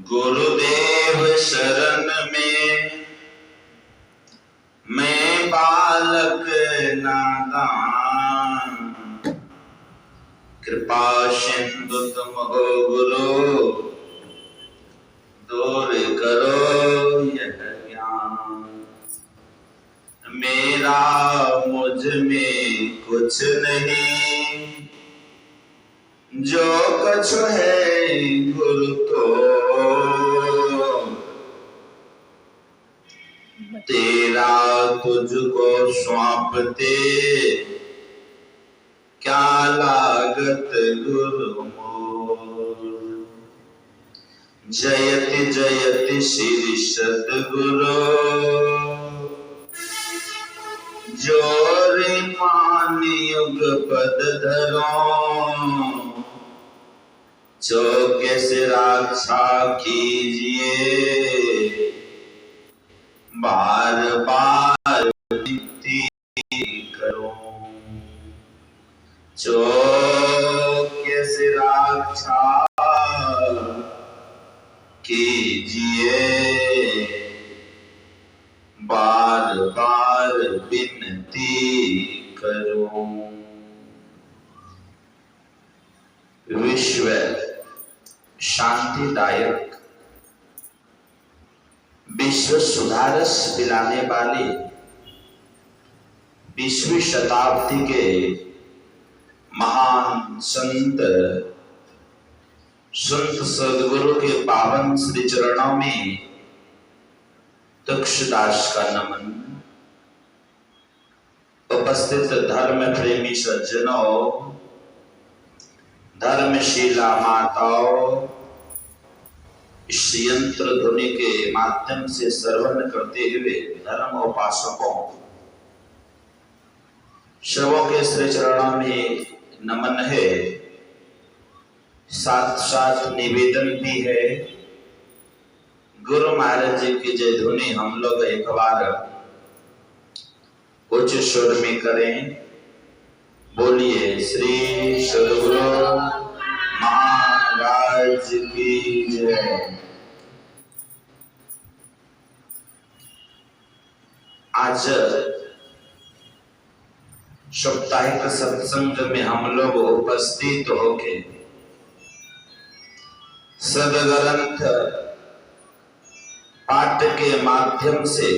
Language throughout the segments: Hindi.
गुरुदेव शरण में मैं बालक नादान, कृपा सिंधु तुम हो गुरु, दूर करो यह ज्ञान। मेरा मुझ में कुछ नहीं, जो कुछ है गुरु तो तेरा, तुझको सौंपते क्या लागत गुरु मोर। जयति जयति श्री सद्गुरु, जोर मान युग पद धरो, चौके से रक्षा कीजिए बार बार विनती करो। चौके से रक्षा कीजिए बार बार विनती करो। विश्व शांतिदायक, विश्व सुधारस पिलाने वाले 20वीं शताब्दी के महान संत सद्गुरु के पावन श्री चरणों में तुक्षदास का नमन। उपस्थित धर्म प्रेमी सज्जनों, धर्मशीला माताओं, इस यंत्र ध्वनि के माध्यम से श्रवण करते हुए धर्म उपासकों, सबों के श्री चरणों में नमन है। साथ साथ निवेदन भी है, गुरु महाराज जी की जय ध्वनि हम लोग एक बार उच्च स्वर में करें। बोलिए श्री सद्गुरु महाराज की जय। आज साप्ताहिक सत्संग में हम लोग उपस्थित होके सदग्रंथ पाठ के माध्यम से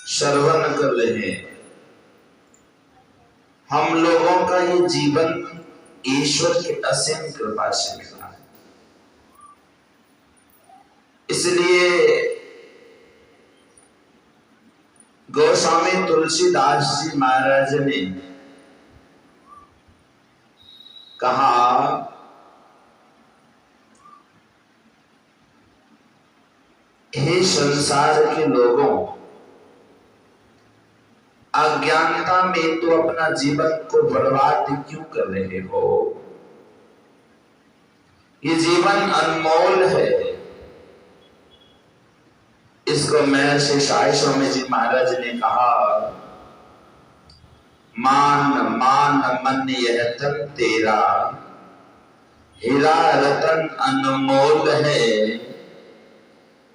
श्रवण कर रहे हैं। हम लोगों का ये जीवन ईश्वर की असीम कृपा से मिला है, इसलिए गोस्वामी तुलसीदास जी महाराज ने कहा, हे संसार के लोगों, अज्ञानता में तो अपना जीवन को बर्बाद क्यों कर रहे हो? ये जीवन अनमोल है। इसको महर्षि साई स्वामी जी महाराज ने कहा, मान मान मन यह तन तेरा, हीरा रतन अनमोल है,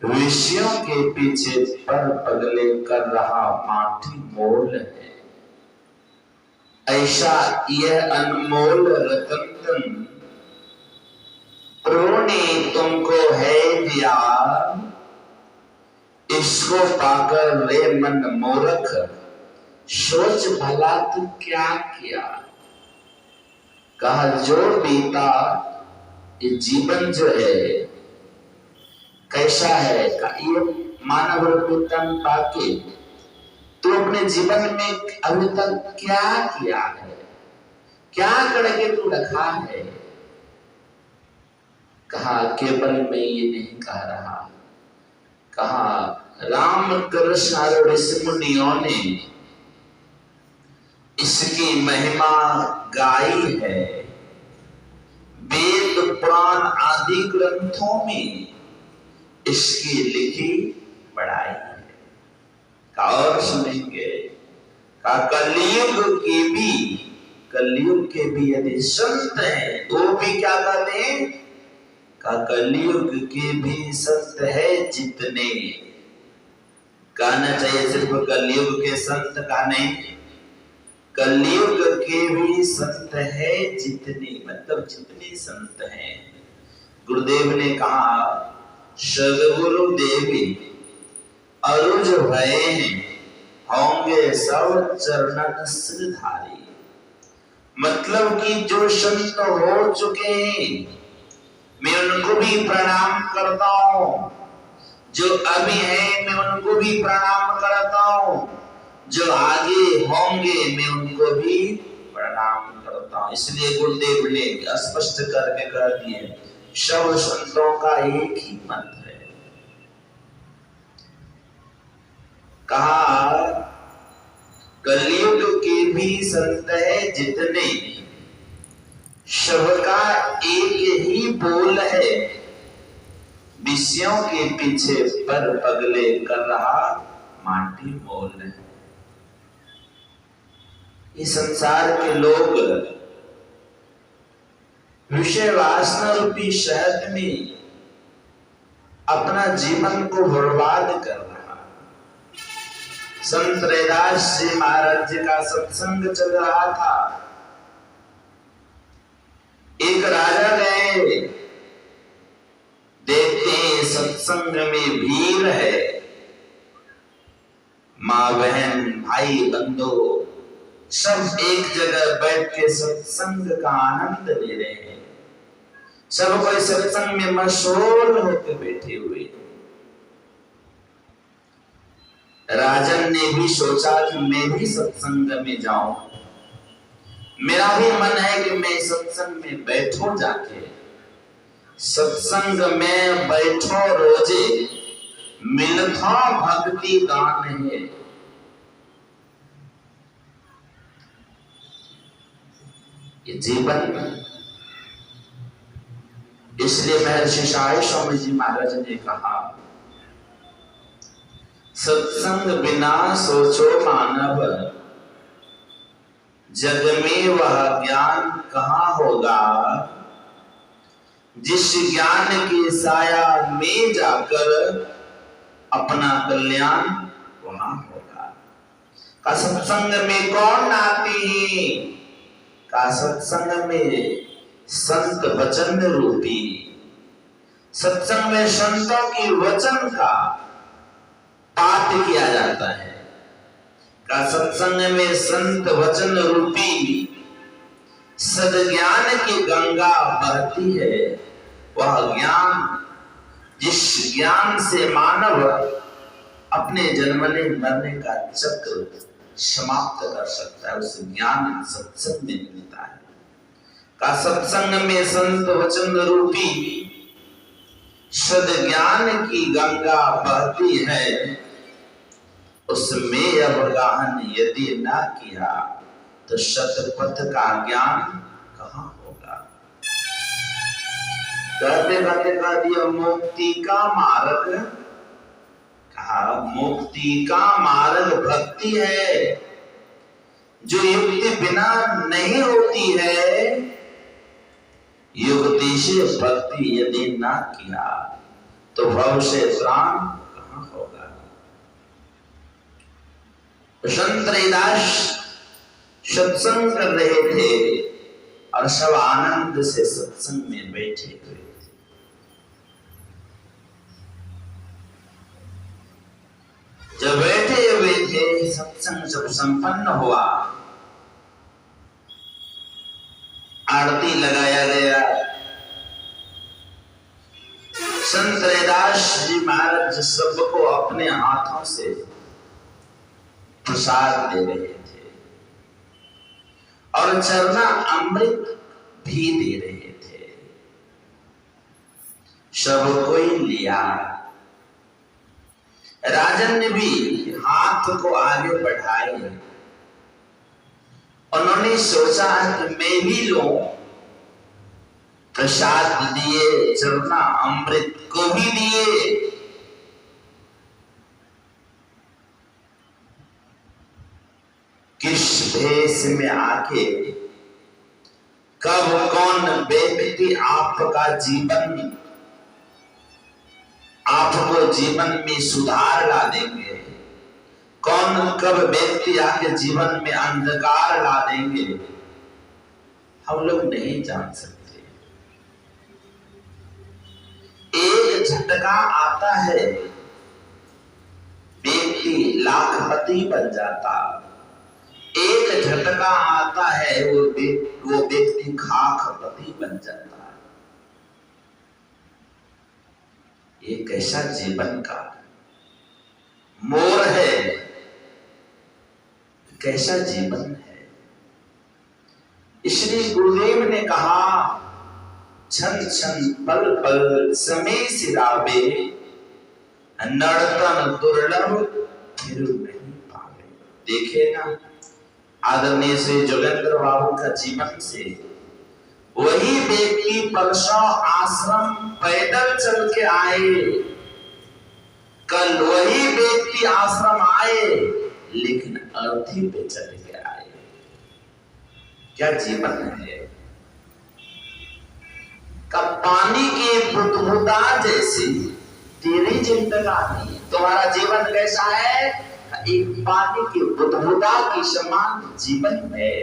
विषयों के पीछे पर पगले कर रहा माटी मोल है। ऐसा यह अनमोल रतन प्रभु ने तुमको है दिया, इसको पाकर रे मन मूर्ख, सोच भला तू क्या किया। कहा जो बीता ये जीवन जो है कैसा है, ये मानव रूपी तन पाके तू अपने जीवन में अभी तक क्या किया है, क्या करके तू रखा है। कहा केवल मैं ये नहीं कह रहा, कहा राम कृष्ण और ऋषि मुनियों ने इसकी महिमा गाई है, वेद पुराण आदि ग्रंथों में इसकी लिखी पढ़ाई है। का और सुनेंगे, का कलयुग के भी यदि संत हैं तो भी क्या कहते हैं, का कलयुग के भी संत है जितने, कहना चाहिए सिर्फ कलयुग के संत का नहीं, कलयुग के भी संत है जितने, मतलब जितने संत हैं। गुरुदेव ने कहा सदगुरु देवी अरुज भये होंगे सब चरणन सिरधारी। मतलब कि जो संत हो चुके हैं मैं उनको भी प्रणाम करता हूँ, जो अभी है मैं उनको भी प्रणाम करता हूँ, जो आगे होंगे मैं उनको भी प्रणाम करता हूँ। इसलिए गुरुदेव ने स्पष्ट करके कह दिए सब संतों का एक ही मंत्र है। कहा कलयुग के भी संत है जितने, सबका एक ही बोल है, विषयों के पीछे पर पगले कर रहा माटी मोल है। इस संसार के लोग विषय वासना रूपी शहद में अपना जीवन को बर्बाद कर रहा। संत रैदास जी महाराज जी का सत्संग चल रहा था। एक राजा गए, देखते हैं सत्संग में भीड़ है, माँ बहन भाई बंधु सब एक जगह बैठ के सत्संग का आनंद ले रहे हैं। सब कोई सत्संग में मशहूर होकर बैठे हुए। राजन ने भी सोचा कि मैं भी सत्संग में जाऊं, मेरा भी मन है कि मैं सत्संग में बैठो, जाके सत्संग में बैठो रोजे मिलता भक्ति दान है। ये जीवन, इसलिए महर्षि साई स्वामी जी महाराज ने कहा सत्संग बिना सोचो मानव, जग में वह ज्ञान कहाँ होगा, जिस ज्ञान की साया में जाकर अपना कल्याण वहां होगा। का सत्संग में कौन आते हैं, का सत्संग में संत वचन रूपी, सत्संग में संतों की वचन का पाठ किया जाता है। का सत्संग में संत वचन रूपी सद्ज्ञान की गंगा बहती है। वह ज्ञान, जिस ज्ञान से मानव अपने जन्मने मरने का चक्र समाप्त कर सकता है, उस ज्ञान सत्संग में मिलता है। का सत्संग में संत वचन रूपी सद्ज्ञान की गंगा बहती है, उसमें अवगाहन यदि ना किया तो शतपथ का ज्ञान कहाँ होगा। कहते कहते कह दिया मुक्ति का मार्ग, कहा मुक्ति का मार्ग भक्ति है, जो युक्ति बिना नहीं होती है। युक्ति से भक्ति यदि ना किया तो भव से त्राण कहाँ होगा। संत रैदास सत्संग कर रहे थे और सब आनंद से सत्संग में बैठे हुए थे। जब बैठे हुए थे, सत्संग जब संपन्न हुआ, आरती लगाया गया, संत रैदास जी महाराज सबको अपने हाथों से प्रसाद दे रहे थे और चरना अमृत भी दे रहे थे। सब कोई लिया। राजन ने भी हाथ को आगे बढ़ाए। उन्होंने सोचा कि मैं भी लूं, प्रसाद दिए, चरना अमृत को भी दिए। किस भेष में आके कब कौन व्यक्ति आपका जीवन आपको जीवन में सुधार ला देंगे, कौन कब व्यक्ति आपके जीवन में अंधकार ला देंगे, हम लोग नहीं जान सकते। एक झटका आता है, व्यक्ति लाखपति बन जाता। एक झटका आता है, वो व्यक्ति खाखपति बन जाता। ये कैसा जीवन का मोड़ है, कैसा जीवन है। इसलिए गुरुदेव ने कहा, क्षण क्षण पल पल समय सिरावे, नर्तन दुर्लभ फिर नहीं पावे। देखे ना, आदरणीय श्री जोगेंद्र बाबू का जीवन से वही व्यक्ति परसों आश्रम पैदल चल के आए, कल वही व्यक्ति आश्रम आए लेकिन अर्थी पे चल के आए। क्या जीवन है। कब पानी की बुदबुदा जैसी तेरी जिंदगानी, तुम्हारा जीवन कैसा है, एक पानी की बुदबुदा के समान जीवन है।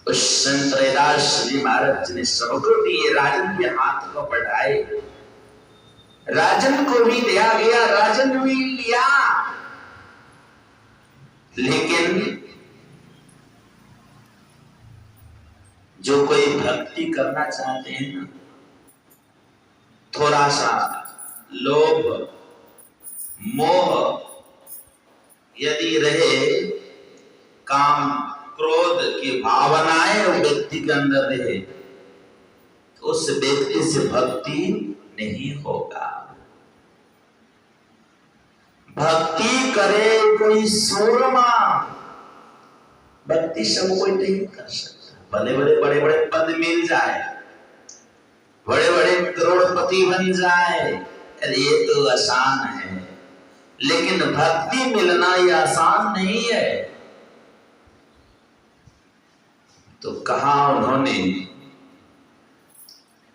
उस संत रैदास जी महाराज ने सबको दिए, राजन के हाथ को बढ़ाए, राजन को भी दिया गया, राजन भी लिया, लेकिन जो कोई भक्ति करना चाहते हैं ना, थोड़ा सा लोभ मोह यदि रहे, काम क्रोध की भावनाएं व्यक्ति के अंदर रहे, तो उस व्यक्ति से भक्ति नहीं होगा। भक्ति करे कोई सूरमा, भक्ति सब कोई नहीं कर सकता। भले बड़े बड़े पद मिल जाए, बड़े बड़े करोड़पति बन जाए, ये तो आसान है, लेकिन भक्ति मिलना ये आसान नहीं है। तो कहा उन्होंने,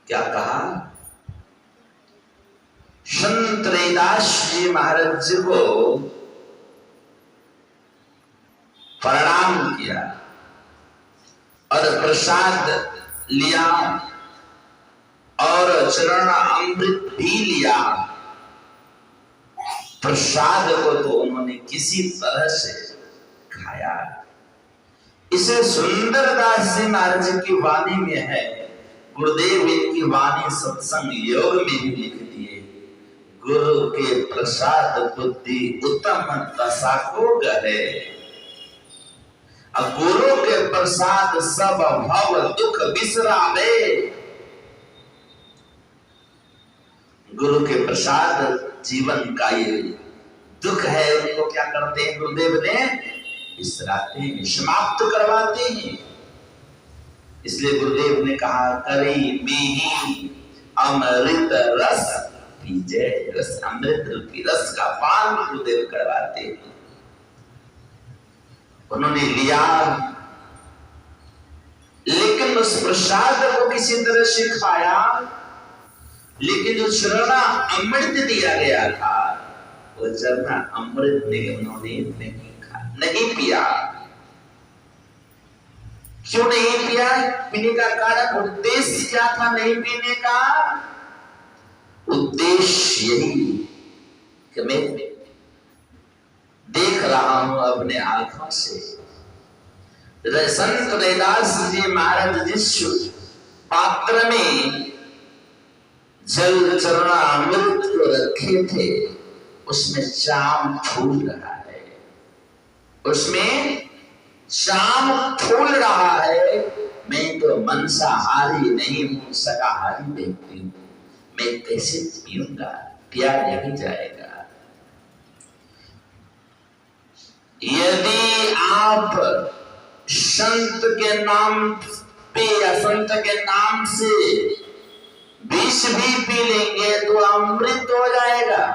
क्या कहा, संत रैदास जी महाराज जी को प्रणाम किया और प्रसाद लिया और चरण अमृत भी लिया। प्रसाद को तो उन्होंने किसी तरह से खाया। इसे सुंदरदास जी महाराज की वाणी में है, गुरुदेव इनकी वाणी सत्संग योग में भी लिख दिए, गुरु के प्रसाद बुद्धि उत्तम दशा को गहे, गुरु के प्रसाद सब भव दुख बिसरावे। गुरु के प्रसाद जीवन का ये दुख है, उनको क्या करते हैं गुरुदेव ने, बिसराते हैं, समाप्त करवाते हैं। इसलिए गुरुदेव ने कहा, करी में अमृत रस पीजे, रस अमृत रूपी रस का पान गुरुदेव करवाते हैं। उन्होंने लिया, लेकिन उस प्रसाद को किसी तरह से खाया, लेकिन जो चरना अमृत दिया गया था, वो चरना अमृत ने उन्होंने नहीं पिया। क्यों नहीं पिया? पीने का कारण, उद्देश्य क्या था नहीं पीने का? उद्देश्य यही कि मैं देख रहा हूं अपने आंखों से, संत रैदास जी महाराज जिस पात्र में जल चरणा अमृत को रखे थे, उसमें चाम फूल रहा है, उसमें शाम फूल रहा है। मैं तो मांसाहारी नहीं हूं, शाकाहारी व्यक्ति हूं, मैं कैसे पीऊंगा? पिया नहीं जाएगा। यदि आप संत के नाम पे या संत के नाम से विष भी पी लेंगे तो अमृत हो जाएगा।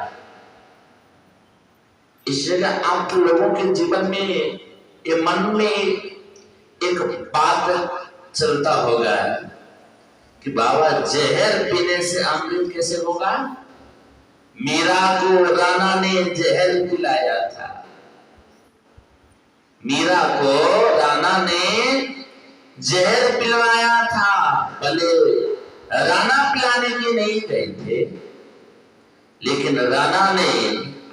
इस जगह आप लोगों के जीवन में ये मन में एक बात चलता होगा कि बाबा जहर पीने से अमृत कैसे होगा। मीरा को राणा ने जहर पिलाया था, मीरा को राणा ने जहर पिलवाया था। भले राणा पिलाने के नहीं गए थे, लेकिन राणा ने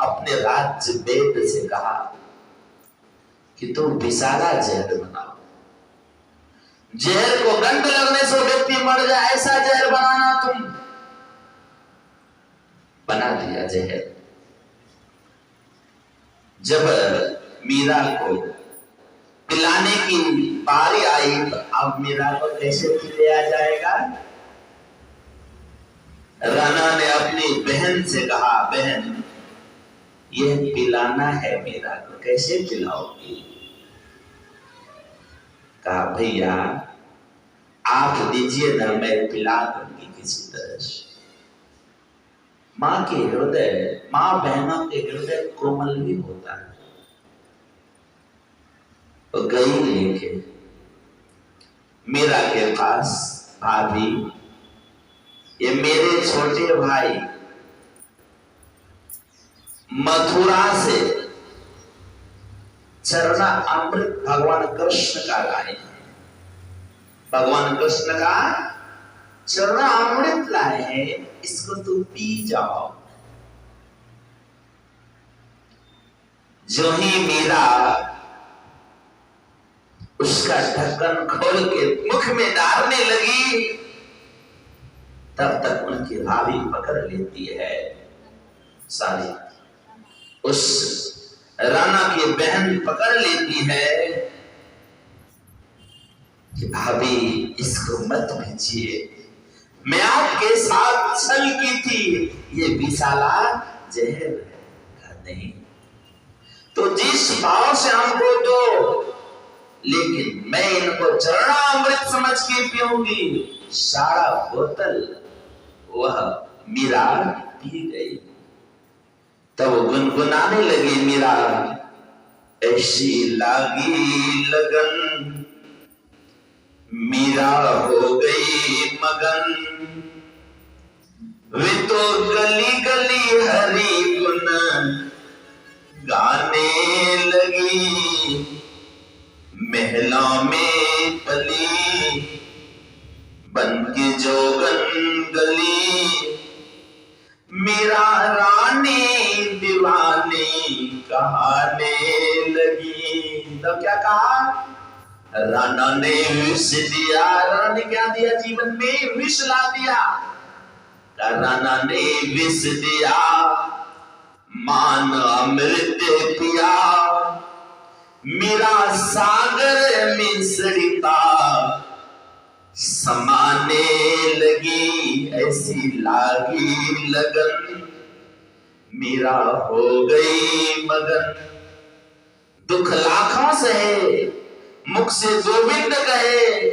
अपने राज्य वेद से कहा कि तुम विशाला जहर बनाओ, जहर को गंध लगने से व्यक्ति मर जाए ऐसा जहर बनाना। तुम बना दिया जहर। जब मीरा को पिलाने की बारी आई तो अब मीरा को कैसे पिलाया जाएगा। राणा ने अपनी बहन से कहा, बहन यह पिलाना है मीरा को, कैसे पिलाओगी। कहा भैया आप दीजिए ना, मैं पिला दूंगी किसी तरह से। माँ के हृदय, माँ बहनों के हृदय कोमल भी होता है। तो गई लेके मीरा के पास, भाभी ये मेरे छोटे भाई मथुरा से चरना अमृत भगवान कृष्ण का लाए हैं, भगवान कृष्ण का चरना अमृत लाए हैं, इसको तुम पी जाओ। जो ही मीरा उसका ढक्कन खोल के मुख में डालने लगी, तब तक उनकी भाभी पकड़ लेती है सारी, उस राणा की बहन पकड़ लेती है कि भाभी इसको मत पीजिए, मैं आपके साथ छल की थी, ये विशाला जहर है। नहीं तो जिस भाव से हमको दो, लेकिन मैं इनको चरना अमृत समझ के पीऊंगी। सारा बोतल वह मीरा पी गई। तब वो गुनगुनाने लगी, मीरा ऐसी लागी लगन, मीरा हो गई मगन, वे तो गली गली हरि गुण गाने लगी, महला में पली बन के जोगन गली, मीरा रानी दीवानी कहाने लगी। तो क्या कहा, राणा ने विष दिया। राणा ने क्या दिया, जीवन में विष ला दिया। राणा ने विष दिया, मान अमृत पिया, मीरा सागर में सरिता समाने लगी, ऐसी लागी लगन, मीरा हो गई मगन। दुख लाखों सहे, मुख से गोविंद कहे,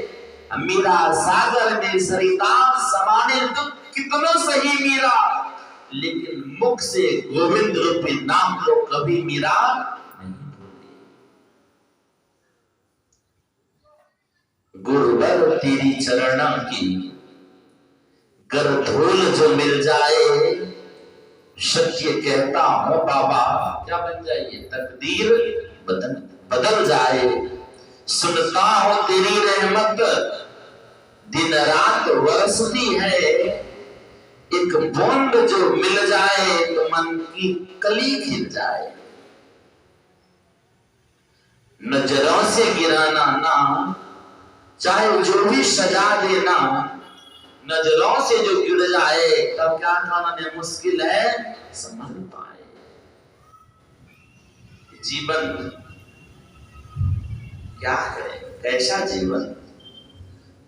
मीरा सागर में सरिता समाने। दुख कितनों सही मीरा, लेकिन मुख से गोविंद रूपी नाम को कभी मीरा नहीं भूली। गुरुवर तेरी चरणा की कर धूल जो मिल जाए, सत्य कहता हूं बाबा क्या बन जाए, तकदीर बदल जाए। सुनता हूं तेरी रहमत दिन रात बरसती है, एक बूंद जो मिल जाए तो मन की कली खिल जाए। नजरों से गिराना ना, चाहे जो भी सजा देना, नजरों से जो गिर जाए तब क्या खाना मुश्किल है संभल पाए। जीवन क्या है, कैसा जीवन।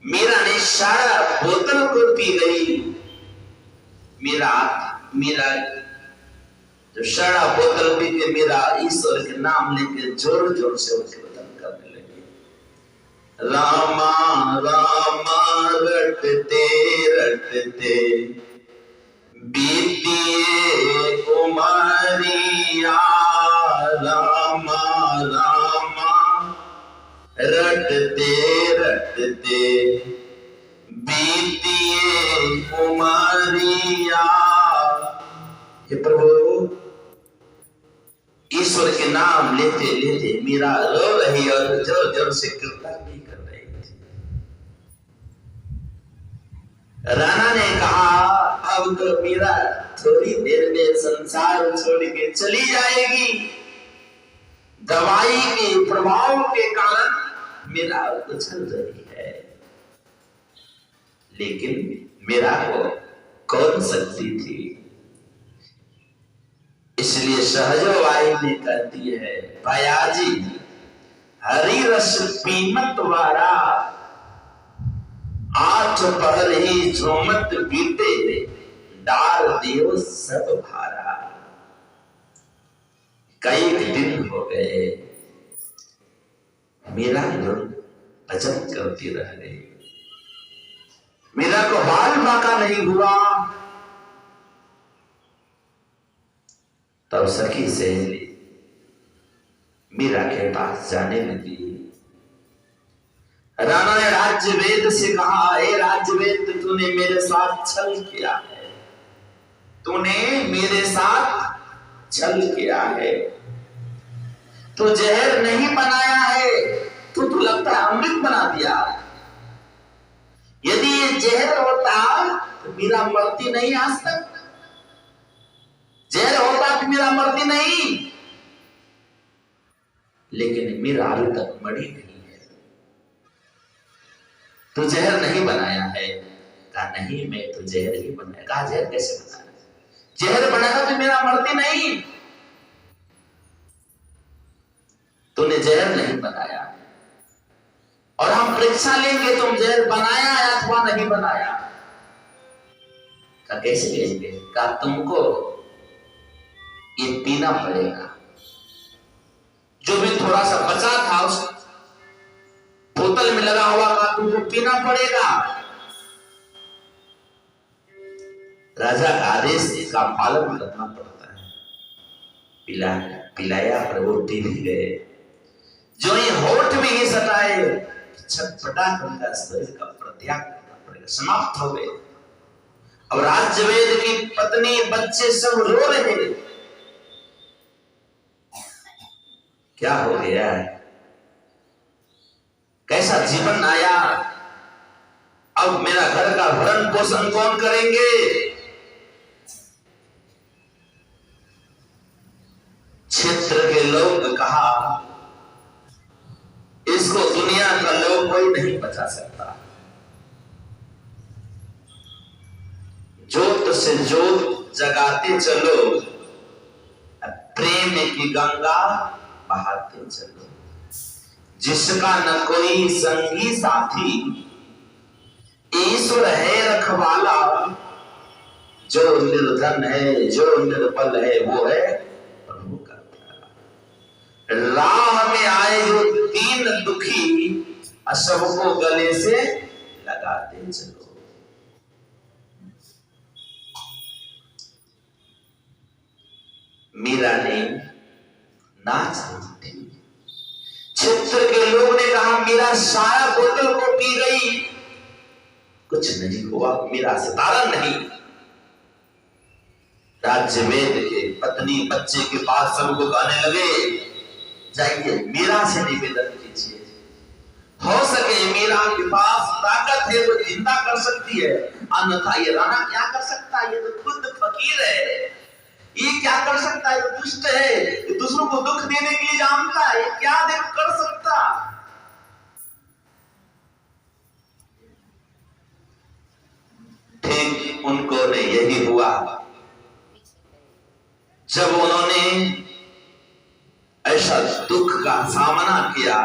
मीरा ने सारा बोतल को पी गई। मीरा जो सारा बोतल पी के मीरा ईश्वर के नाम लेके जोर जोर से उसके बदन करने लगी। रामा रामा रटते रटते बीतिए कुमारिया, रामा रामा रटते रटते बीतिए उमरिया। हे प्रभु, ईश्वर के नाम लेते लेते मीरा रो रही और जोर जोर से कीर्तन भी कर रही थी। राणा ने कहा, अब तो मीरा थोड़ी देर में संसार छोड़ के चली जाएगी। दवाई के प्रभाव के कारण मीरा उछल रही है, लेकिन मीरा को कौन शक्ति थी? इसलिए सहजवाई ने कहती है, भयाजी हरि रस पीमत वारा, आठ पहर ही झूमत बीते, डाल दियो सब भारा। कई दिन हो गए मीरा भजन करती रह गई, मीरा को बाल बांका नहीं हुआ। तब सखी सहेली मीरा के पास जाने लगी। राणा ने राज्यवेद से कहा, हे राज्यवेद, तूने मेरे साथ छल किया है, तूने मेरे साथ छल किया है। तो जहर नहीं बनाया है, तो लगता है अमृत बना दिया। यदि ये जहर होता तो मीरा मरती नहीं आज तक। जहर होता तो मीरा मरती नहीं, लेकिन मीरा अभी तक मरी नहीं है। तो जहर नहीं बनाया है? कहा नहीं, मैं तो जहर ही बनाया। कहा जहर कैसे बनाया? जहर बनाया तो मीरा मरती नहीं। तूने जहर नहीं बनाया और हम परीक्षा लेंगे तुम जहर बनाया अथवा नहीं बनाया। का कैसे लेंगे? का तुमको ये पीना पड़ेगा, जो भी थोड़ा सा बचा था उस बोतल में लगा हुआ का तुमको पीना पड़ेगा। राजा का आदेश का पालन करना पड़ता है। पिलाया प्रभु पी भी गए। जो ये होठ में ही सटाए, छटपटा कर उनका शरीर का परित्याग करना पड़ेगा, समाप्त हो गए। अब राज्यवेद की पत्नी बच्चे सब रो रहे। क्या हो गया? कैसा जीवन आया? अब मेरा घर का भरण पोषण कौन करेंगे? क्षेत्र के लोग कहा, इसको दुनिया का लोग कोई नहीं बचा सकता। जोत से जोत जगाते चलो, प्रेम की गंगा बहाते चलो। जिसका न कोई संगी साथी, ईश्वर है रखवाला। जो निर्धन है, जो निर्बल है, वो है प्रभु का प्यारा। राह में आए जो दीन दुखी, सबको गले से लगाते चलो। मीरा ने नाच रही थी। क्षेत्र के लोग ने कहा, मीरा सारा बोतल को पी गई। कुछ नहीं हुआ, मीरा से तारण नहीं। राज्यवेद के पत्नी बच्चे के पास सबको कहने लगे, जाइए मीरा से निवेदन कीजिए, हो सके मीरा के पास ताकत है, वो जिंदा कर सकती है, अन्यथा ये राणा क्या कर सकता है? ये तो खुद फकीर है, ये क्या कर सकता है? ये दुष्ट है, ये दूसरों को दुख देने के लिए जानता है, ये क्या देख कर सकता? ठीक उनको ने यही हुआ जब उन्होंने ऐसा दुख का सामना किया।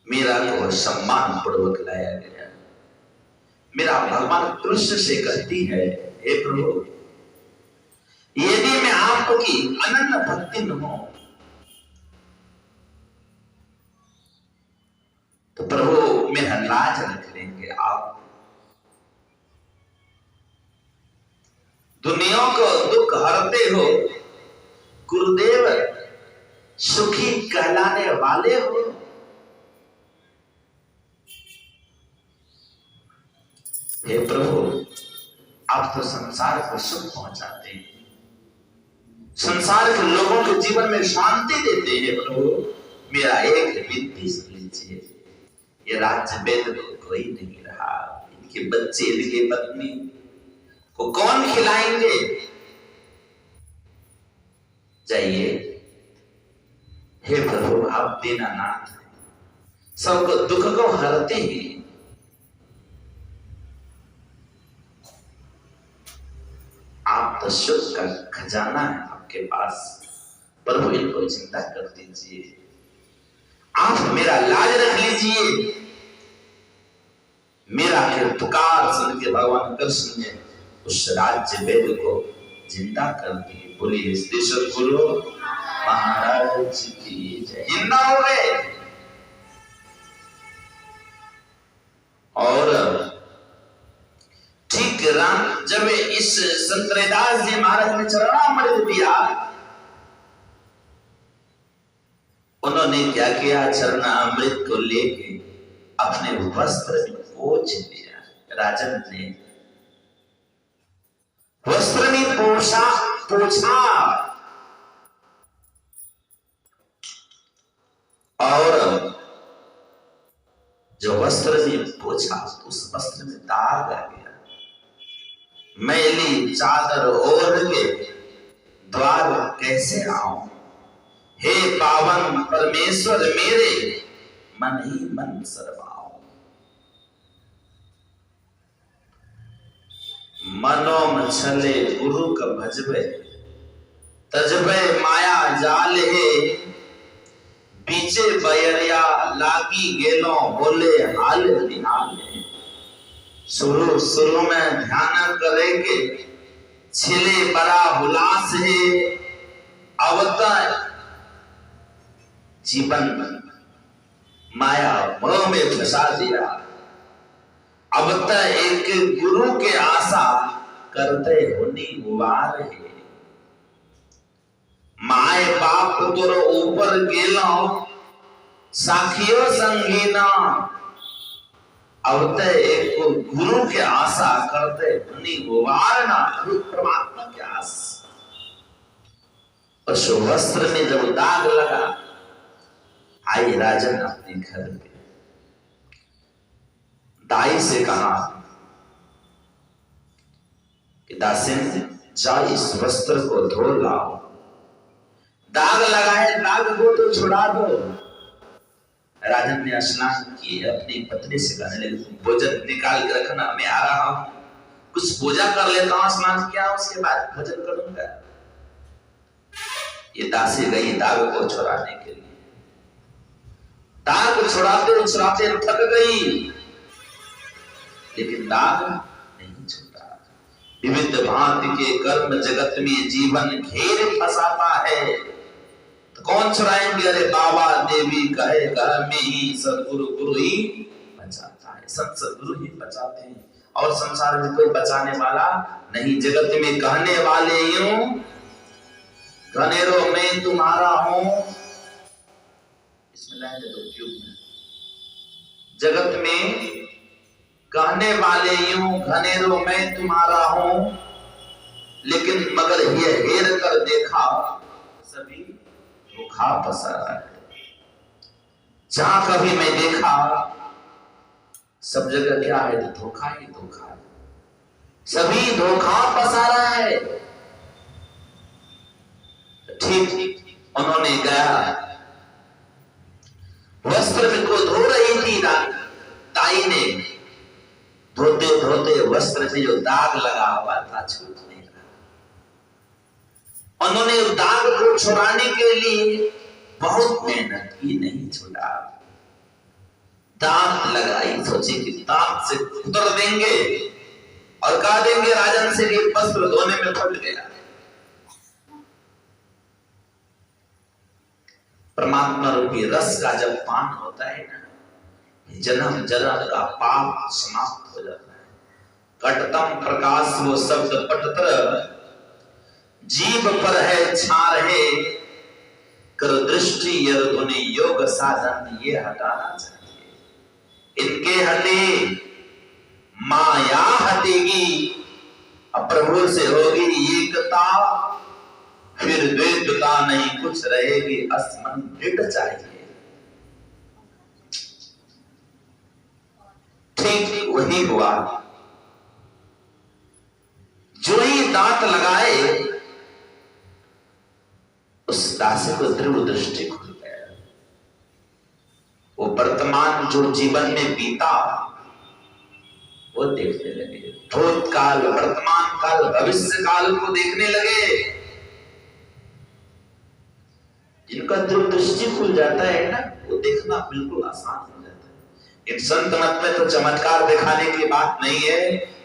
मीरा को सम्मान पूर्वक लाया गया। मेरा भगवान कृष्ण से कहती है, हे प्रभु, यदि मैं आपकी अनन्य भक्ति न हो तो प्रभु मेरा लाज रख लेंगे आप। दुनिया को दुख हरते हो, गुरुदेव सुखी कहलाने वाले हो। हे प्रभु, आप तो संसार को सुख पहुंचाते हैं, संसार के लोगों के जीवन में शांति देते हैं। प्रभु, मेरा एक विनती सुन लीजिए। ये राज्य वेद को कोई नहीं रहा, इनके बच्चे, इनके पत्नी को कौन खिलाएंगे? जाइए, हे प्रभु, आप दीनानाथ, सबको दुख को हरते हैं। आप तो सुख का खजाना है आपके पास। प्रभु, इनको जिंदा कर दीजिए, आप मेरा लाज रख लीजिए। मेरा फिर पुकार सुन के भगवान कृष्ण ने उस राज्य वेद को जिंदा कर दिए। बोलिए श्री सद्गुरु महाराज की जय। जिंदा हो गए। और ठीक राम जब इस संत रैदास जी महाराज ने चरणामृत दिया, उन्होंने क्या किया? चरणामृत को लेके अपने वस्त्र में पोंछ दिया। राजन ने वस्त्र में पोछा और जो वस्त्र में पोछा उस वस्त्र में दाग आ गया। मैली चादर ओढ़ के द्वार कैसे आऊं? हे पावन परमेश्वर मेरे, मन ही मन शर्माओ। मनो मछले गुरु का भजबे, तजबे माया जाल है। बीचे बयरिया लागी गेलो, बोले हाल निहाल है। शुरू में ध्यान करेंगे, छिले बड़ा हुलास है। अवतार जीवन माया मोह में फंसा दिया। अब तक एक गुरु के आशा करते होनी वार है। माए बाप तोर ऊपर गेलो, साखियो संगीना। अब तक एक गुरु के आशा करते होनी वार ना। परमात्मा के आस। उस वस्त्र में जब दाग लगा, आई राजन अपने घर में दाई से कहा कि दासिन, जा इस वस्त्र को धो लाओ। दाग लगाए, दाग को तो छुड़ा दो। राजन ने स्नान किए, अपनी पत्नी से कहने लगे, भोजन निकाल के रखना, मैं आ रहा हूं, कुछ पूजा कर लेता हूं। स्नान किया, उसके बाद भोजन करूंगा। ये दासी गई दाग को छुड़ाने के लिए। दाग को छुड़ाते थक गई, लेकिन दाग नहीं छूटा। विविध भांति के कर्म जगत में जीवन घेर फंसाता है, तो कौन छुड़ाएंगे? अरे बाबा देवी कहे घर में ही सदगुरु गुरु ही बचाता है। संत सदगुरु ही बचाते हैं, और संसार में कोई बचाने वाला नहीं। जगत में कहने वाले यूं, घनेरो मैं तुम्हारा हूं। इसमें लाइन है दो ट्यूब में। जगत में कहने वाले यूं, घनेरो मैं तुम्हारा हूं, लेकिन मगर ये हेर कर देखा, सभी धोखा पसारा है। जहां कभी मैं देखा, सब जगह क्या है? तो धोखा ही धोखा है। सभी धोखा पसारा है। ठीक उन्होंने गया, वस्त्र को धो रही थी ताई ने। धोते धोते वस्त्र से जो दाग लगा हुआ था छूट नहीं रहा। उन्होंने दाग को छुड़ाने के लिए बहुत मेहनत की, नहीं छुड़ा। दांत लगाई, सोची कि दांत से उतर देंगे और कहा देंगे राजन से कि वस्त्र धोने में फट गया। परमात्मा रूपी रस का जब पान होता है ना, जन्म जन्म का पाप समाप्त हो जाता है। कटतम प्रकाश वो शब्द पटत्र, जीव पर है छार है। कर दृष्टि यर तूने योग साधन ये हटाना चाहिए। इनके हटे माया हटेगी, अब प्रभु से होगी एकता, फिर द्वैतता नहीं कुछ रहेगी, असमन दृढ़ चाहिए। ठीक वही हुआ। जो ही दांत लगाए उस दासी को ध्रुव दृष्टि खुल गया। वो वर्तमान जो जीवन में बीता वो देखने लगे, भूतकाल, वर्तमान काल, भविष्य काल को देखने लगे। जिनका ध्रुव दृष्टि खुल जाता है ना, वो देखना बिल्कुल आसान हो जाता है। इन संत मत में तो चमत्कार दिखाने की बात नहीं है,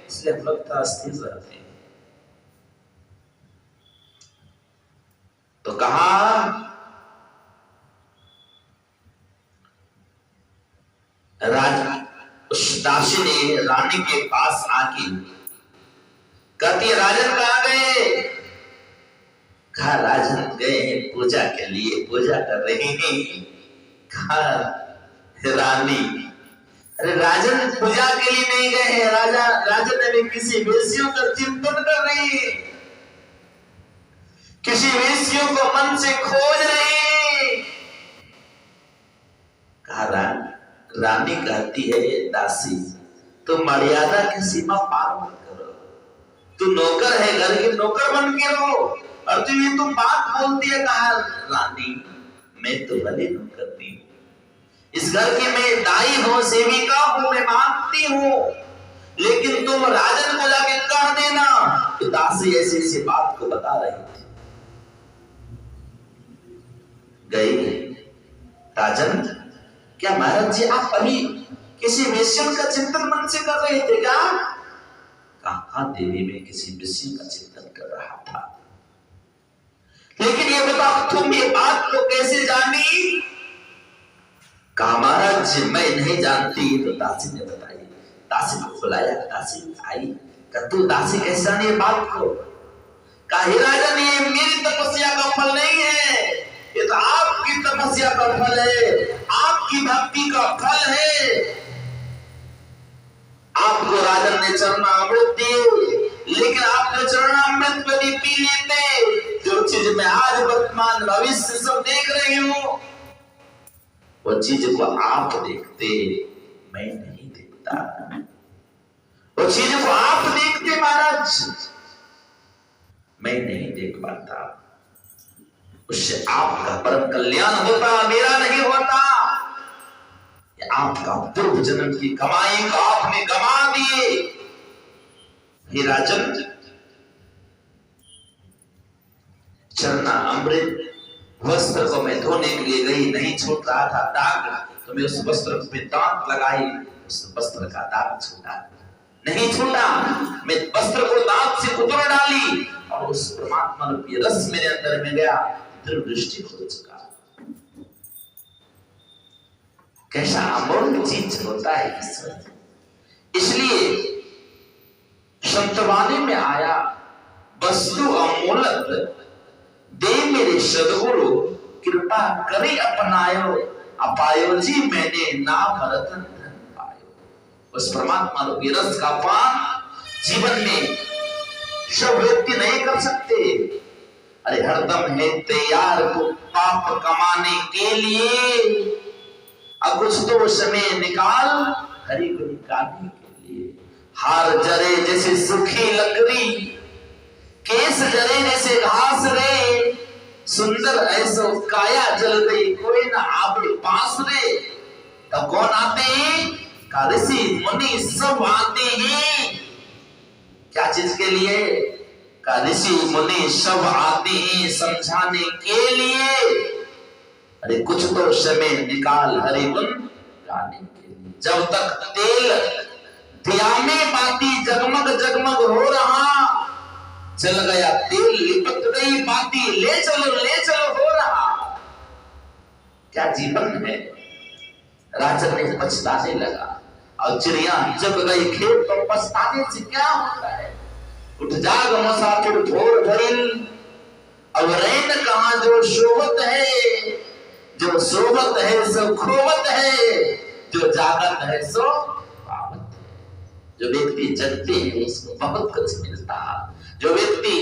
इसलिए हम लोग अस्थिर रहते हैं। तो कहा उस दासी ने रानी के पास आके कहती है, राजन कहाँ गए? कहा राजन गए पूजा के लिए, पूजा कर रहे हैं। कहा रानी, अरे राजन पूजा के लिए नहीं गए हैं, राजन अभी किसी वेश्यों का चिंतन कर रही है, किसी वेश्यों को मन से खोज रही। कहा रानी कहती है, दासी तुम मर्यादा की सीमा पार मत करो, तू नौकर है, घर के नौकर बन के रहो, और तू ये तुम बात बोलती है। कहा रानी मैं तो भले नौकर नहीं हूं, इस घर की मैं दाई हूं, सेविका हूं, मैं मानती हूं, लेकिन तुम राजन को जाके कह देना कि दासी ऐसी ऐसी बात को बता रही थी। गई, राजन क्या महाराज जी आप अभी किसी वेश्या का चिंतन मन से कर रहे थे क्या? कहा देवी मैं किसी वेश्या का चिंतन कर रहा था, लेकिन ये बताओ तुम ये बात को कैसे जानी? कहा महाराज मैं नहीं जानती, तो दासी ने बताई। दासी को बुलाया, दासी आई, कहा तू दासी कैसे जानी ये बात को? कहा राजन ये मेरी तपस्या का फल नहीं है, ये तो आपकी तपस्या का फल है, आपकी भक्ति का फल है। आपको राजन ने चरणामृत दिए, लेकिन आपने चरणामृत को भी पी लेते। जो चीज मैं आज वर्तमान भविष्य सब देख रही हूं, वो चीज को आप देखते, मैं नहीं देखता। वो चीज को आप देखते महाराज, मैं नहीं देख पाता। उससे आपका परम कल्याण होता, मेरा नहीं होता। आपका पूर्व जन्म की कमाई को आपने गंवा दिए। हे राजन, चरना अमृत वस्त्र को मैं धोने के लिए गई, नहीं छूट रहा था दाग, तो मैं उस वस्त्र पे दांत लगाई, उस वस्त्र का दाग छूटा, नहीं छूटा। मैं वस्त्र को दांत से कुतर डाली और उस परमात्मा रूपी रस मेरे अंदर में गया, दृष्टि हो चुका। कैसा अमूल्य चीज होता है ईश्वर। इसलिए संतवाणी में आया, वस्तु अमूलत दे मेरे सदगुरु, कृपा करे अपनायो, अपायो जी मैंने नाम रतन धन पायो। उस परमात्मा रूपी रस का पान जीवन में सब व्यक्ति नहीं कर सकते। अरे हरदम है तैयार को पाप कमाने के लिए, अब कुछ तो समय निकाल हरि को निकालने के लिए। हार जरे जैसे सूखी लकड़ी, केस जरे जैसे घास रे, सुंदर ऐसो काया जल गई, कोई ना आवे पास रे। तब कौन आते हैं? का ऋषि मुनि सब आते हैं। क्या चीज के लिए? का ऋषि मुनि सब आते हैं समझाने के लिए। अरे कुछ तो समय निकाल हरि गुण गाने के लिए। जब तक तेल दिया में बाती जगमग जगमग हो रहा, चल गया तेल लिपट गई बाती, ले चलो हो रहा। क्या जीवन है? राजन ने पछताने लगा, और चिड़िया जब गई खेत तो पछताने से क्या होता है। उठ जाग मुसाफिर भोर भइल, अब रैन कहां जो शोभत है, जो सोबत है सो खोबत है, जो जागत है सो पावत है। जो व्यक्ति जगते हैं उसको बहुत कुछ मिलता है। जो व्यक्ति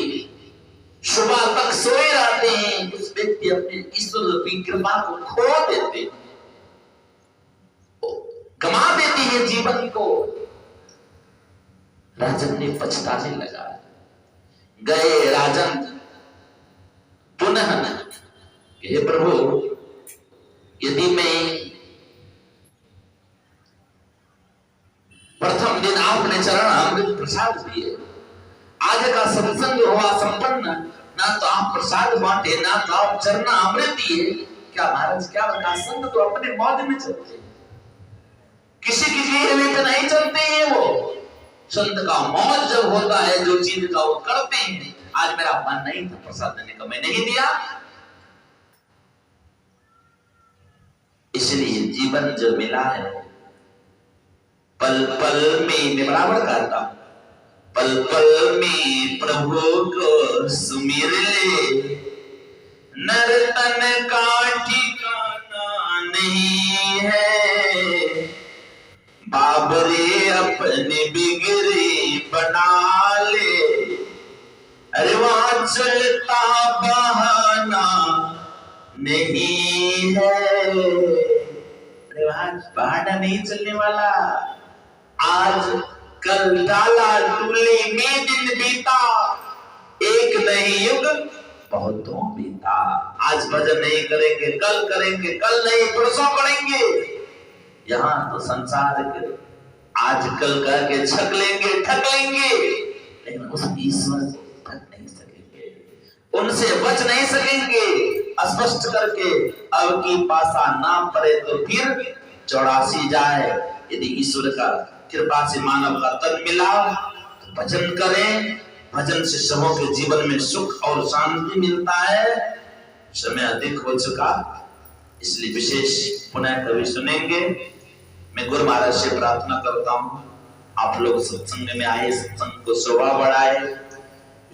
सुबह तक सोए रहते हैं उस व्यक्ति अपने ईश्वर की कृपा को खो देते, गमा देती है जीवन को। राजन ने पछताने लगा। गए राजन पुनः, हे प्रभु यदि मैं प्रथम दिन आपने चरण अमृत प्रसाद दिए, आज का सत्संग हुआ संपन्न, ना तो आप प्रसाद बांटे ना तो आप चरण अमृत दिए, क्या महाराज क्या बता, संत तो अपने मौज में चलते हैं, किसी की लिए तो नहीं चलते हैं। वो संत का मौज जब होता है जो चीज का वो करते हैं। आज मेरा मन नहीं था प्रसाद देने का, मैं नहीं दिया। इसलिए जीवन जो मिला है पल पल में, मैं बराबर कहता हूं, पल पल में प्रभु को सुमिर ले, नर तन का ठिकाना नहीं है, बाबरे अपने बिगड़े बना ले, अरे वहां चलता बहाना नहीं है, अरे वहां बहाना नहीं चलने वाला। आज कल डाला टूले में दिन बीता, एक नहीं युग बहुतों बीता। आज भजन नहीं करेंगे कल करेंगे, कल नहीं परसों करेंगे। यहाँ तो संसार के आज कल करके छक लेंगे ठक लेंगे, लेकिन उस ईश्वर से ठक नहीं सकेंगे, उनसे बच नहीं सकेंगे। स्पष्ट करके अब की पासा ना पड़े तो फिर 84 जाए। यदि ईश्वर का कृपा से मानव का तन मिला तो भजन करें, भजन से सबों के जीवन में सुख और शांति मिलता है। समय अधिक हो चुका, इसलिए विशेष पुनः कभी सुनेंगे। मैं गुरु महाराज से प्रार्थना करता हूँ आप लोग सत्संग में आए, सत्संग को शोभा बढ़ाए।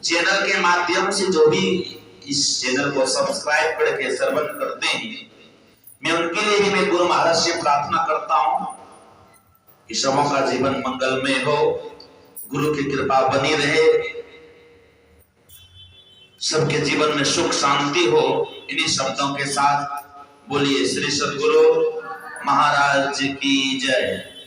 चैनल के माध्यम से जो भी इस चैनल को सब्सक्राइब करके श्रवण करते हैं, मैं उनके लिए भी मैं गुरु महाराज से प्रार्थना करता हूँ कि सबों का जीवन मंगलमय हो, गुरु की कृपा बनी रहे, सबके जीवन में सुख शांति हो। इन्हीं शब्दों के साथ बोलिए श्री सद्गुरु महाराज की जय।